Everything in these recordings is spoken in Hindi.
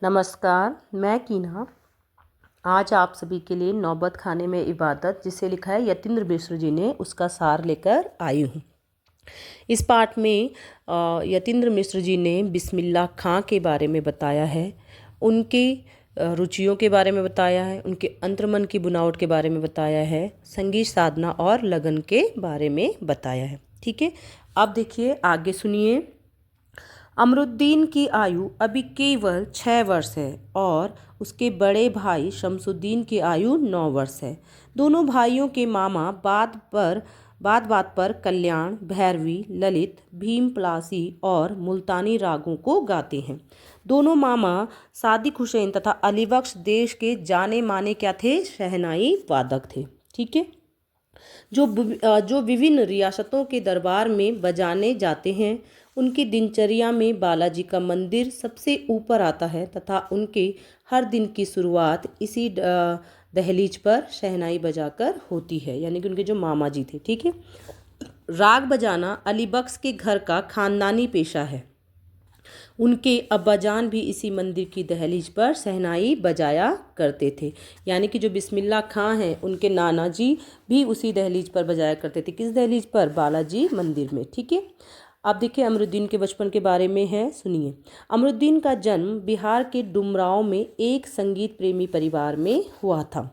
नमस्कार, मैं कीना आज आप सभी के लिए नौबत खाने में इबादत जिसे लिखा है यतीन्द्र मिश्र जी ने उसका सार लेकर आई हूँ। इस पाठ में यतीन्द्र मिश्र जी ने बिस्मिल्लाह खां के बारे में बताया है, उनकी रुचियों के बारे में बताया है, उनके अंतर्मन की बुनावट के बारे में बताया है, संगीत साधना और लगन के बारे में बताया है। ठीक है, अब देखिए आगे सुनिए। अमरुद्दीन की आयु अभी केवल 6 वर्ष है और उसके बड़े भाई शमसुद्दीन की आयु 9 वर्ष है। दोनों भाइयों के मामा बात बात पर कल्याण, भैरवी, ललित, भीम पलासी और मुल्तानी रागों को गाते हैं। दोनों मामा सादिक हुसैन तथा अली बख्श देश के जाने माने क्या थे, शहनाई वादक थे। ठीक है, जो विभिन्न रियासतों के दरबार में बजाने जाते हैं। उनकी दिनचर्या में बालाजी का मंदिर सबसे ऊपर आता है तथा उनके हर दिन की शुरुआत इसी दहलीज पर शहनाई बजाकर होती है, यानी कि उनके जो मामा जी थे। ठीक है, राग बजाना अली बख्श के घर का खानदानी पेशा है। उनके अब्बाजान भी इसी मंदिर की दहलीज पर शहनाई बजाया करते थे, यानी कि जो बिस्मिल्लाह खां हैं उनके नाना जी भी उसी दहलीज पर बजाया करते थे। किस दहलीज पर? बालाजी मंदिर में। ठीक है, अब देखिए अमरुद्दीन के बचपन के बारे में है, सुनिए। अमरुद्दीन का जन्म बिहार के डुमरांव में एक संगीत प्रेमी परिवार में हुआ था।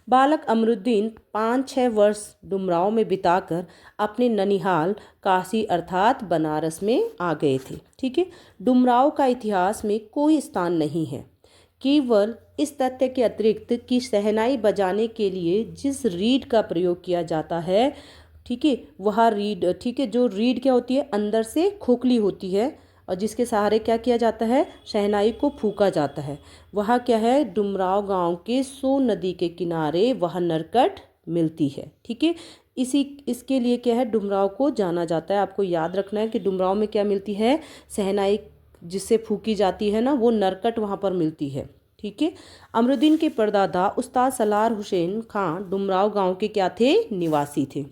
बालक अमरुद्दीन 5-6 वर्ष डुमरांव में बिताकर अपने ननिहाल काशी अर्थात बनारस में आ गए थे। ठीक है, डुमरांव का इतिहास में कोई स्थान नहीं है, केवल इस तथ्य के अतिरिक्त कि शहनाई बजाने के लिए जिस रीड का प्रयोग किया जाता है, ठीक है, वह रीड, ठीक है, जो रीड क्या होती है, अंदर से खोखली होती है और जिसके सहारे क्या किया जाता है, शहनाई को फूंका जाता है। वह क्या है, डुमरांव गांव के सोन नदी के किनारे वह नरकट मिलती है। ठीक है, इसके लिए क्या है, डुमरांव को जाना जाता है। आपको याद रखना है कि डुमरांव में क्या मिलती है, शहनाई जिससे फूंकी जाती है ना, वो नरकट वहाँ पर मिलती है। ठीक है, अमरुद्दीन के परदादा उस्ताद सलार हुसैन खां डुमरांव गांव के क्या थे, निवासी थे।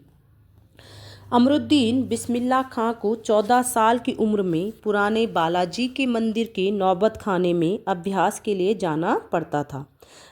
अमरुद्दीन बिस्मिल्लाह खां को 14 साल की उम्र में पुराने बालाजी के मंदिर के नौबत खाने में अभ्यास के लिए जाना पड़ता था।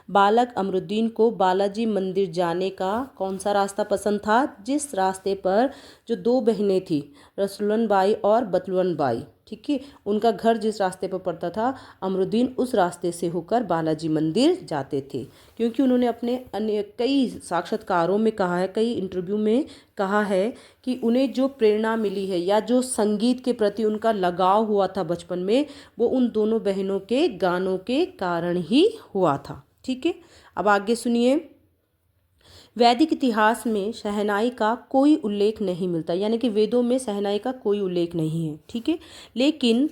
बालक अमरुद्दीन को बालाजी मंदिर जाने का कौन सा रास्ता पसंद था? जिस रास्ते पर जो 2 बहनें थी, रसुलन बाई और बतलवन बाई, ठीक है, उनका घर जिस रास्ते पर पड़ता था, अमरुद्दीन उस रास्ते से होकर बालाजी मंदिर जाते थे। क्योंकि उन्होंने अपने अन्य कई साक्षात्कारों में कहा है, कई इंटरव्यू में कहा है कि उन्हें जो प्रेरणा मिली है या जो संगीत के प्रति उनका लगाव हुआ था बचपन में, वो उन दोनों बहनों के गानों के कारण ही हुआ था। ठीक है, अब आगे सुनिए। वैदिक इतिहास में शहनाई का कोई उल्लेख नहीं मिलता, यानी कि वेदों में शहनाई का कोई उल्लेख नहीं है। ठीक है, लेकिन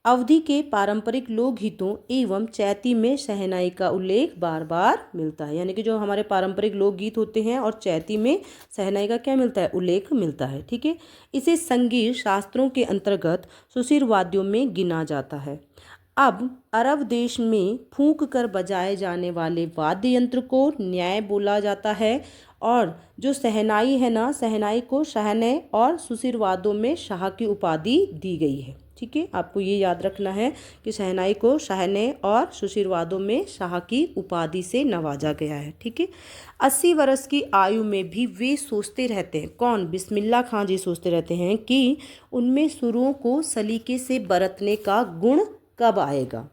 अवधि के पारंपरिक लोकगीतों एवं चैती में शहनाई का उल्लेख बार बार मिलता है, यानी कि जो हमारे पारंपरिक लोकगीत होते हैं और चैती में शहनाई का क्या मिलता है, उल्लेख मिलता है। ठीक है, इसे संगीत शास्त्रों के अंतर्गत सुशिर वाद्यों में गिना जाता है। अब अरब देश में फूंक कर बजाए जाने वाले वाद्य यंत्र को न्याय बोला जाता है और जो शहनाई है ना, शहनाई को शहने और सुशिर वाद्यों में शाह की उपाधि दी गई है। ठीक है, आपको ये याद रखना है कि शहनाई को शहने और सुशिर वाद्यों में शाह की उपाधि से नवाजा गया है। ठीक है, 80 वर्ष की आयु में भी वे सोचते रहते हैं, कौन? बिस्मिल्लाह खां जी सोचते रहते हैं कि उनमें सुरों को सलीके से बरतने का गुण कब आएगा।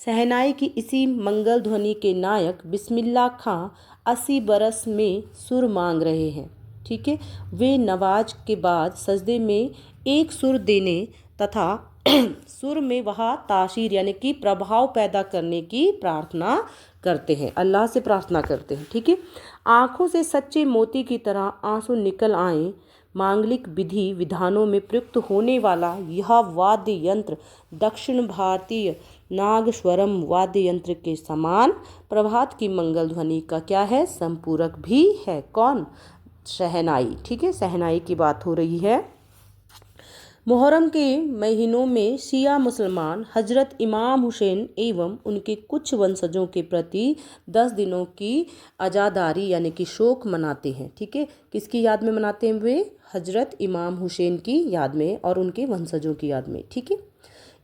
शहनाई की इसी मंगल ध्वनि के नायक बिस्मिल्लाह खां 80 बरस में सुर मांग रहे हैं। ठीक है, वे नवाज के बाद सजदे में एक सुर देने तथा सुर में वह तासीर यानी कि प्रभाव पैदा करने की प्रार्थना करते हैं, अल्लाह से प्रार्थना करते हैं। ठीक है, आँखों से सच्चे मोती की तरह आंसू निकल आए। मांगलिक विधि विधानों में प्रयुक्त होने वाला यह वाद्य यंत्र दक्षिण भारतीय नागस्वरम वाद्य यंत्र के समान प्रभात की मंगल ध्वनि का क्या है, संपूरक भी है। कौन? शहनाई। ठीक है, शहनाई की बात हो रही है। मुहर्रम के महीनों में शिया मुसलमान हजरत इमाम हुसैन एवं उनके कुछ वंशजों के प्रति 10 दिनों की अज़ादारी यानी कि शोक मनाते हैं। ठीक है, किसकी याद में मनाते हैं वे? हजरत इमाम हुसैन की याद में और उनके वंशजों की याद में। ठीक है,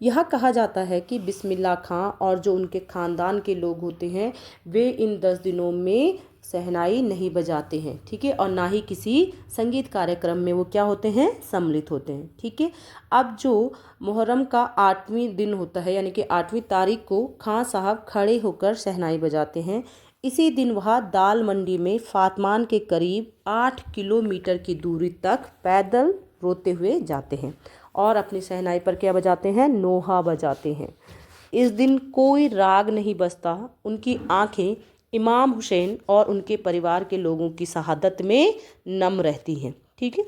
यह कहा जाता है कि बिस्मिल्लाह खां और जो उनके ख़ानदान के लोग होते हैं वे इन 10 दिनों में शहनाई नहीं बजाते हैं, ठीक है, और ना ही किसी संगीत कार्यक्रम में वो क्या होते हैं, सम्मिलित होते हैं, ठीक है। अब जो मुहर्रम का 8वां दिन होता है यानी कि 8वीं तारीख को खां साहब खड़े होकर शहनाई बजाते हैं। इसी दिन वह दाल मंडी में फातमान के करीब 8 किलोमीटर की दूरी तक पैदल रोते हुए जाते हैं और अपनी शहनाई पर क्या बजाते हैं, नोहा बजाते हैं। इस दिन कोई राग नहीं बजता। उनकी आंखें इमाम हुसैन और उनके परिवार के लोगों की शहादत में नम रहती हैं, ठीक है।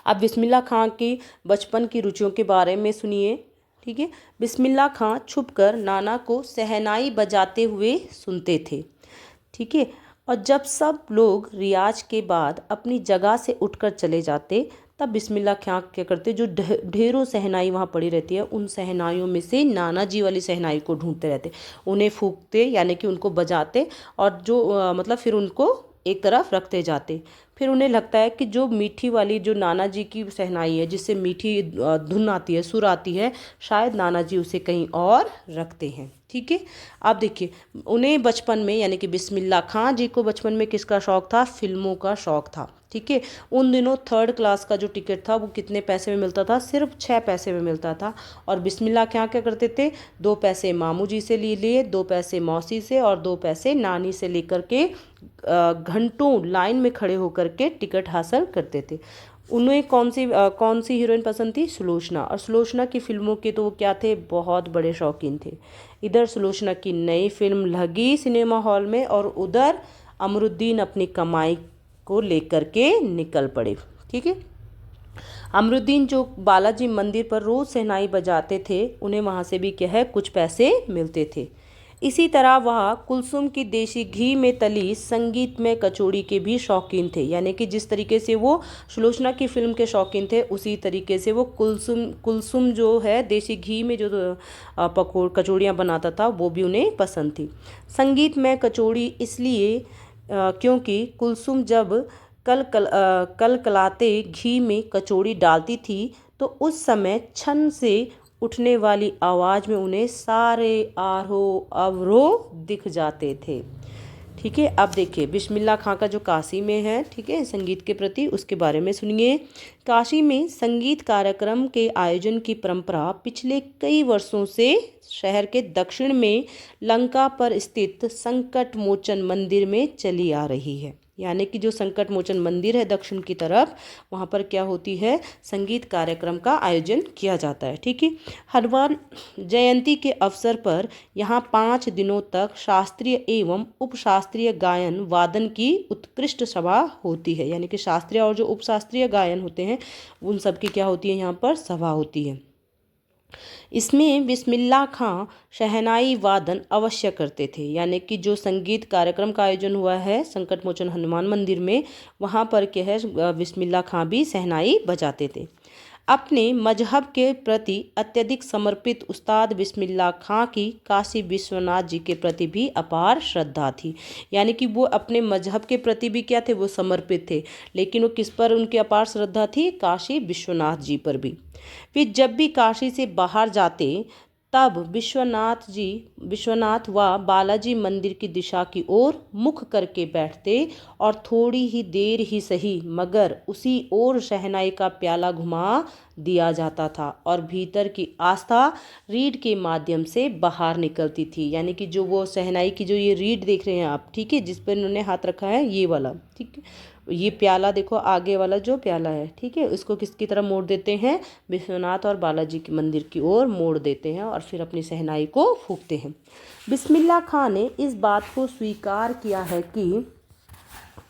अब बिस्मिल्लाह खां की बचपन की रुचियों के बारे में सुनिए, ठीक है। बिस्मिल्लाह खां छुपकर नाना को शहनाई बजाते हुए सुनते थे, ठीक है। और जब सब लोग रियाज के बाद अपनी जगह से उठकर चले जाते तब बिस्मिल्लाह खां क्या करते, जो ढेरों शहनाई वहाँ पड़ी रहती है उन शहनाइयों में से नाना जी वाली शहनाई को ढूंढते रहते, उन्हें फूंकते यानी कि उनको बजाते और जो मतलब फिर उनको एक तरफ रखते जाते। फिर उन्हें लगता है कि जो मीठी वाली जो नाना जी की शहनाई है जिससे मीठी धुन आती है, सुर आती है, शायद नाना जी उसे कहीं और रखते हैं, ठीक है। अब देखिए उन्हें बचपन में यानी कि बिस्मिल्लाह खां जी को बचपन में किसका शौक़ था, फिल्मों का शौक़ था, ठीक है। उन दिनों 3rd क्लास का जो टिकट था वो कितने पैसे में मिलता था, सिर्फ 6 पैसे में मिलता था। और बिस्मिल्लाह खां क्या करते थे, 2 पैसे मामू जी से ले लिए, 2 पैसे मौसी से और 2 पैसे नानी से लेकर के घंटों लाइन में खड़े होकर के टिकट हासिल करते थे। उन्हें कौन सी हीरोइन पसंद थी, सुलोचना। और सुलोचना की फिल्मों के तो वो क्या थे, बहुत बड़े शौकीन थे। इधर सुलोचना की नई फिल्म लगी सिनेमा हॉल में और उधर अमरुद्दीन अपनी कमाई को लेकर के निकल पड़े, ठीक है। अमरुद्दीन जो बालाजी मंदिर पर रोज़ शहनाई बजाते थे उन्हें वहाँ से भी क्या है, कुछ पैसे मिलते थे। इसी तरह वह कुलसुम की देसी घी में तली संगीत में कचौड़ी के भी शौकीन थे, यानी कि जिस तरीके से वो सुलोचना की फिल्म के शौकीन थे उसी तरीके से वो कुलसुम जो है देसी घी में जो कचौड़ियाँ बनाता था वो भी उन्हें पसंद थी। संगीत में कचौड़ी इसलिए क्योंकि कुलसुम जब कलकलाते घी में कचौड़ी डालती थी तो उस समय छन से उठने वाली आवाज़ में उन्हें सारे आरोह अवरोह दिख जाते थे, ठीक है। अब देखिए बिस्मिल्लाह खां का जो काशी में है, ठीक है, संगीत के प्रति उसके बारे में सुनिए। काशी में संगीत कार्यक्रम के आयोजन की परंपरा पिछले कई वर्षों से शहर के दक्षिण में लंका पर स्थित संकट मोचन मंदिर में चली आ रही है। यानी कि जो संकट मोचन मंदिर है दक्षिण की तरफ, वहाँ पर क्या होती है, संगीत कार्यक्रम का आयोजन किया जाता है, ठीक है। हनुमान जयंती के अवसर पर यहाँ 5 दिनों तक शास्त्रीय एवं उपशास्त्रीय गायन वादन की उत्कृष्ट सभा होती है। यानी कि शास्त्रीय और जो उपशास्त्रीय गायन होते हैं उन सब की क्या होती है, यहाँ पर सभा होती है। इसमें बिस्मिल्लाह खां शहनाई वादन अवश्य करते थे। यानी कि जो संगीत कार्यक्रम का आयोजन हुआ है संकट मोचन हनुमान मंदिर में, वहाँ पर क्या है, बिस्मिल्लाह खां भी शहनाई बजाते थे। अपने मजहब के प्रति अत्यधिक समर्पित उस्ताद बिस्मिल्लाह खां की काशी विश्वनाथ जी के प्रति भी अपार श्रद्धा थी। यानी कि वो अपने मजहब के प्रति भी क्या थे, वो समर्पित थे, लेकिन वो किस पर उनकी अपार श्रद्धा थी, काशी विश्वनाथ जी पर भी। वे जब भी काशी से बाहर जाते तब विश्वनाथ व बालाजी मंदिर की दिशा की ओर मुख करके बैठते और थोड़ी ही देर ही सही मगर उसी ओर शहनाई का प्याला घुमा दिया जाता था और भीतर की आस्था रीढ़ के माध्यम से बाहर निकलती थी। यानी कि जो वो शहनाई की जो ये रीढ़ देख रहे हैं आप, ठीक है, जिस पर इन्होंने हाथ रखा है ये वाला, ठीक है, ये प्याला देखो आगे वाला जो प्याला है, ठीक है, इसको किसकी तरफ मोड़ देते हैं, विश्वनाथ और बालाजी के मंदिर की ओर मोड़ देते हैं और फिर अपनी शहनाई को फूंकते हैं। बिस्मिल्लाह खां ने इस बात को स्वीकार किया है कि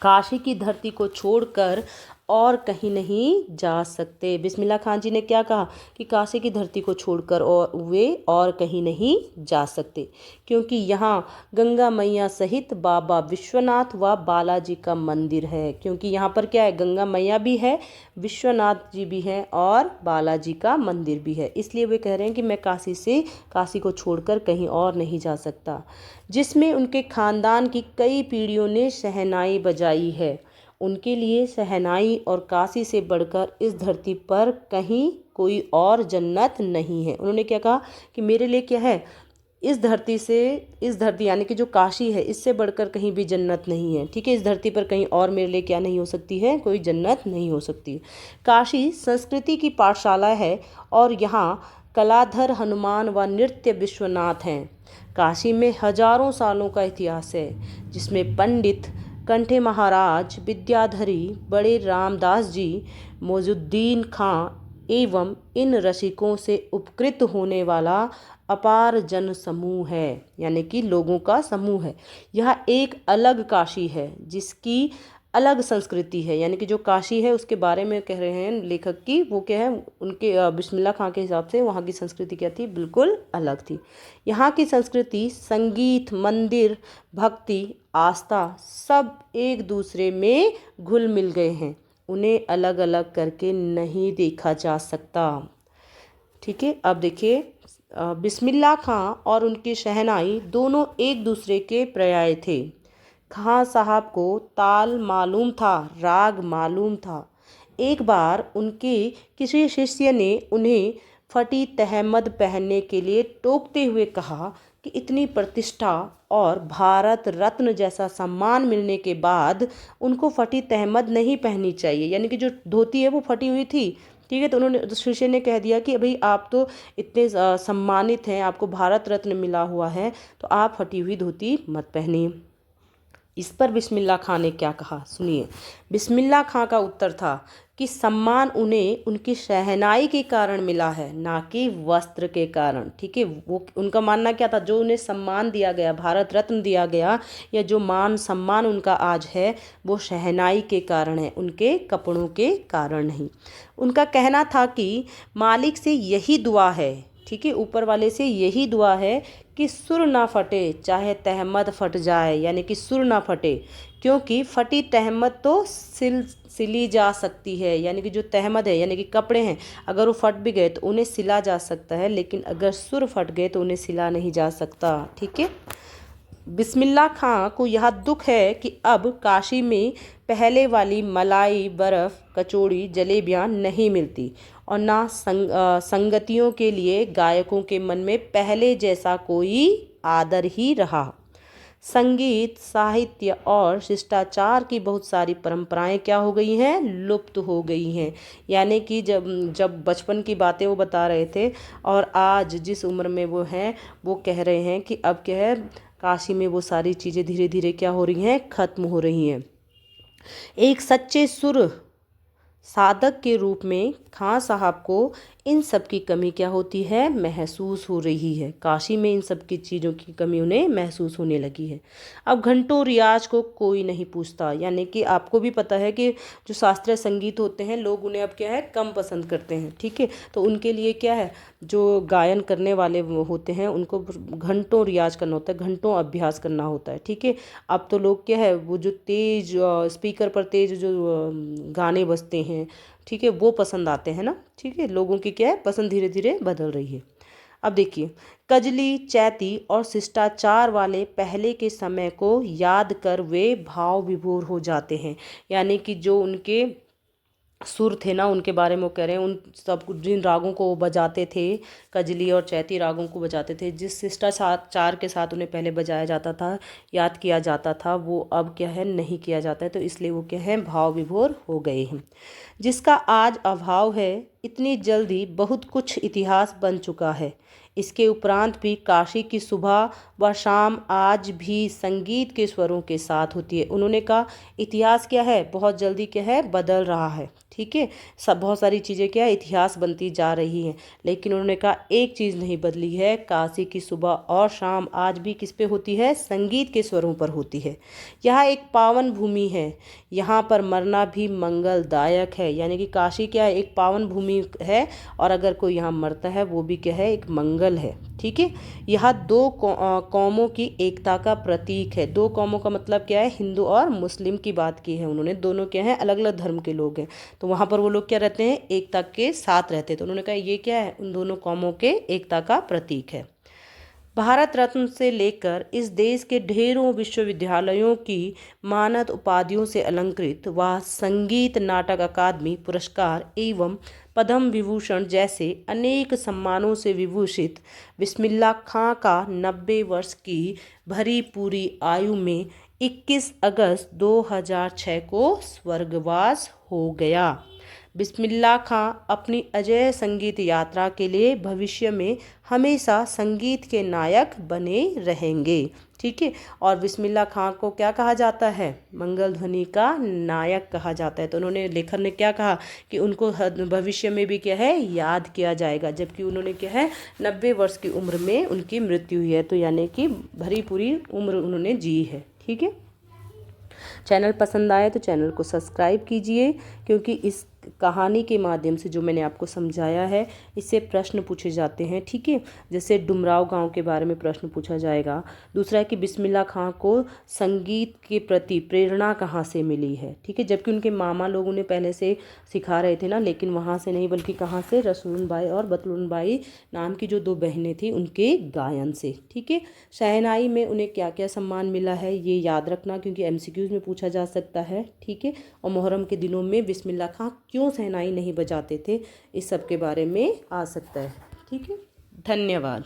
काशी की धरती को छोड़कर और कहीं नहीं जा सकते। बिस्मिल्लाह खां जी ने क्या कहा कि काशी की धरती को छोड़कर और वे और कहीं नहीं जा सकते, क्योंकि यहाँ गंगा मैया सहित बाबा विश्वनाथ व बालाजी का मंदिर है। क्योंकि यहाँ पर क्या है, गंगा मैया भी है, विश्वनाथ जी भी हैं और बालाजी का मंदिर भी है, इसलिए वे कह रहे हैं कि मैं काशी को छोड़कर कहीं और नहीं जा सकता। जिसमें उनके खानदान की कई पीढ़ियों ने शहनाई बजाई है, उनके लिए शहनाई और काशी से बढ़कर इस धरती पर कहीं कोई और जन्नत नहीं है। उन्होंने क्या कहा कि मेरे लिए क्या है, इस धरती यानी कि जो काशी है, इससे बढ़कर कहीं भी जन्नत नहीं है। ठीक है, इस धरती पर कहीं और मेरे लिए क्या नहीं हो सकती है, कोई जन्नत नहीं हो सकती। काशी संस्कृति की पाठशाला है और यहाँ कलाधर हनुमान व नृत्य विश्वनाथ हैं। काशी में हजारों सालों का इतिहास है, जिसमें पंडित कंठे महाराज, विद्याधरी, बड़े रामदास जी, मौजुद्दीन खां एवं इन रसिकों से उपकृत होने वाला अपार जन समूह है, यानी कि लोगों का समूह है। यह एक अलग काशी है जिसकी अलग संस्कृति है, यानी कि जो काशी है उसके बारे में कह रहे हैं लेखक की, वो क्या है, उनके बिस्मिल्लाह खां के हिसाब से वहाँ की संस्कृति क्या थी, बिल्कुल अलग थी। यहाँ की संस्कृति संगीत, मंदिर, भक्ति, आस्था सब एक दूसरे में घुल मिल गए हैं, उन्हें अलग अलग करके नहीं देखा जा सकता। ठीक है, अब देखिए बिस्मिल्लाह खां और उनकी शहनाई दोनों एक दूसरे के पर्याय थे। खां साहब को ताल मालूम था, राग मालूम था। एक बार उनके किसी शिष्य ने उन्हें फटी तहमद पहनने के लिए टोकते हुए कहा कि इतनी प्रतिष्ठा और भारत रत्न जैसा सम्मान मिलने के बाद उनको फटी तहमद नहीं पहननी चाहिए, यानी कि जो धोती है वो फटी हुई थी। ठीक है, तो उन्होंने शिष्य ने कह दिया कि भाई आप तो इतने सम्मानित हैं, आपको भारत रत्न मिला हुआ है, तो आप फटी हुई धोती मत पहनिए। इस पर बिस्मिल्लाह खां ने क्या कहा, सुनिए। बिस्मिल्लाह खां का उत्तर था कि सम्मान उन्हें उनकी शहनाई के कारण मिला है, ना कि वस्त्र के कारण। ठीक है, वो उनका मानना क्या था, जो उन्हें सम्मान दिया गया, भारत रत्न दिया गया, या जो मान सम्मान उनका आज है, वो शहनाई के कारण है, उनके कपड़ों के कारण नहीं। उनका कहना था कि मालिक से यही दुआ है, ठीक है, ऊपर वाले से यही दुआ है कि सुर ना फटे, चाहे तहमद फट जाए, यानी कि सुर ना फटे, क्योंकि फटी तहमद तो सिली जा सकती है, यानी कि जो तहमद है यानी कि कपड़े हैं, अगर वो फट भी गए तो उन्हें सिला जा सकता है, लेकिन अगर सुर फट गए तो उन्हें सिला नहीं जा सकता। ठीक है, बिस्मिल्लाह खां को यह दुख है कि अब काशी में पहले वाली मलाई, बर्फ़, कचौड़ी, जलेबियाँ नहीं मिलती और ना संगतियों के लिए गायकों के मन में पहले जैसा कोई आदर ही रहा। संगीत, साहित्य और शिष्टाचार की बहुत सारी परंपराएं क्या हो गई हैं, लुप्त हो गई हैं। यानी कि जब बचपन की बातें वो बता रहे थे और आज जिस उम्र में वो हैं, वो कह रहे हैं कि अब क्या है, काशी में वो सारी चीज़ें धीरे धीरे क्या हो रही हैं, ख़त्म हो रही हैं। एक सच्चे सुर साधक के रूप में खां साहब को इन सब की कमी क्या होती है, महसूस हो रही है। काशी में इन सब की चीज़ों की कमी उन्हें महसूस होने लगी है। अब घंटों रियाज को कोई नहीं पूछता, यानी कि आपको भी पता है कि जो शास्त्रीय संगीत होते हैं, लोग उन्हें अब क्या है, कम पसंद करते हैं। ठीक है, तो उनके लिए क्या है, जो गायन करने वाले होते हैं उनको घंटों रियाज करना होता है, घंटों अभ्यास करना होता है। ठीक है, अब तो लोग क्या है, वो जो तेज स्पीकर पर तेज जो गाने बजते हैं, ठीक है, वो पसंद आते हैं ना। ठीक है, लोगों की क्या है, पसंद धीरे धीरे बदल रही है। अब देखिए, कजली, चैती और शिष्टाचार वाले पहले के समय को याद कर वे भाव विभोर हो जाते हैं, यानी कि जो उनके सुर थे ना, उनके बारे में वो कह रहे हैं, उन सब जिन रागों को वो बजाते थे, कजली और चैती रागों को बजाते थे, जिस शिष्टाचार के साथ उन्हें पहले बजाया जाता था, याद किया जाता था, वो अब क्या है, नहीं किया जाता है। तो इसलिए वो क्या है, भाव विभोर हो गए हैं, जिसका आज अभाव है। इतनी जल्दी बहुत कुछ इतिहास बन चुका है। इसके उपरांत भी काशी की सुबह व शाम आज भी संगीत के स्वरों के साथ होती है। उन्होंने कहा इतिहास क्या है, बहुत जल्दी क्या है, बदल रहा है। ठीक है, सब बहुत सारी चीज़ें क्या है, इतिहास बनती जा रही हैं, लेकिन उन्होंने कहा एक चीज़ नहीं बदली है, काशी की सुबह और शाम आज भी किस पे होती है, संगीत के स्वरों पर होती है। यह एक पावन भूमि है, यहाँ पर मरना भी मंगलदायक है, यानी कि काशी क्या है, एक पावन भूमि है, और अगर कोई यहाँ मरता है वो भी क्या है, एक मंगल है। ठीक है, यह दो कौमों की एकता का प्रतीक है। दो कौमों का मतलब क्या है, हिंदू और मुस्लिम की बात की है उन्होंने, दोनों क्या हैं, अलग अलग धर्म के लोग हैं, तो वहाँ पर वो लोग क्या रहते हैं, एकता के साथ रहते हैं। तो उन्होंने कहा ये क्या है, उन दोनों कौमों के एकता का प्रतीक है। भारत रत्न से लेकर इस देश के ढेरों विश्वविद्यालयों की मानद उपाधियों से अलंकृत व संगीत नाटक अकादमी पुरस्कार एवं पद्म विभूषण जैसे अनेक सम्मानों से विभूषित बिस्मिल्लाह खां का 90 वर्ष की भरी पूरी आयु में 21 अगस्त 2006 को स्वर्गवास हो गया। बिस्मिल्लाह खां अपनी अजेय संगीत यात्रा के लिए भविष्य में हमेशा संगीत के नायक बने रहेंगे। ठीक है, और बिस्मिल्लाह खां को क्या कहा जाता है? मंगल ध्वनि का नायक कहा जाता है। तो उन्होंने, लेखक ने क्या कहा कि उनको भविष्य में भी क्या है, याद किया जाएगा, जबकि उन्होंने क्या है 90 वर्ष की उम्र में उनकी मृत्यु हुई है। तो यानी कि भरी पूरी उम्र उन्होंने जी है। ठीक है, चैनल पसंद आए तो चैनल को सब्सक्राइब कीजिए, क्योंकि इस कहानी के माध्यम से जो मैंने आपको समझाया है इससे प्रश्न पूछे जाते हैं। ठीक है, जैसे डुमराव गांव के बारे में प्रश्न पूछा जाएगा। दूसरा है कि बिस्मिल्लाह खां को संगीत के प्रति प्रेरणा कहाँ से मिली है। ठीक है, जबकि उनके मामा लोग उन्हें पहले से सिखा रहे थे ना, लेकिन वहाँ से नहीं, बल्कि कहाँ से, रसून बाई और बतलून बाई नाम की जो 2 बहनें थी उनके गायन से। ठीक है, शहनाई में उन्हें क्या क्या सम्मान मिला है ये याद रखना, क्योंकि MCQs में पूछा जा सकता है। ठीक है, और मुहर्रम के दिनों में बिस्मिल्लाह खां क्यों शहनाई नहीं बजाते थे, इस सब के बारे में आ सकता है। ठीक है, धन्यवाद।